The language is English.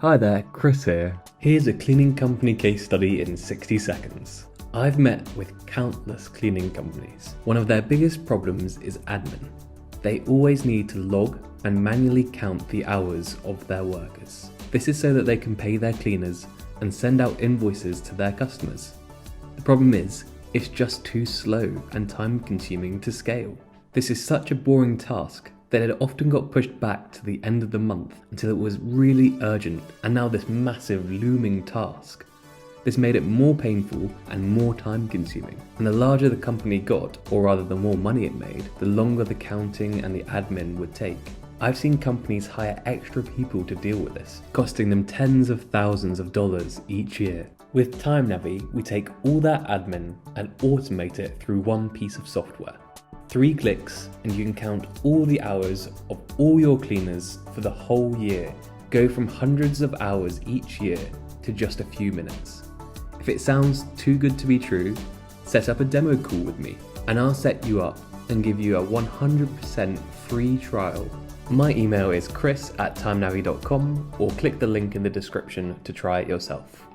Hi there, Chris here. Here's a cleaning company case study in 60 seconds. I've met with countless cleaning companies. One of their biggest problems is admin. They always need to log and manually count the hours of their workers. This is so that they can pay their cleaners and send out invoices to their customers. The problem is, it's just too slow and time consuming to scale. This is such a boring task that it often got pushed back to the end of the month until it was really urgent, and now this massive looming task. This made it more painful and more time consuming. And the larger the company got, or rather the more money it made, the longer the counting and the admin would take. I've seen companies hire extra people to deal with this, costing them tens of thousands of dollars each year. With TimeNavi, we take all that admin and automate it through one piece of software. 3 clicks and you can count all the hours of all your cleaners for the whole year. Go from hundreds of hours each year to just a few minutes. If it sounds too good to be true, set up a demo call with me and I'll set you up and give you a 100% free trial. My email is chris@timenavi.com or click the link in the description to try it yourself.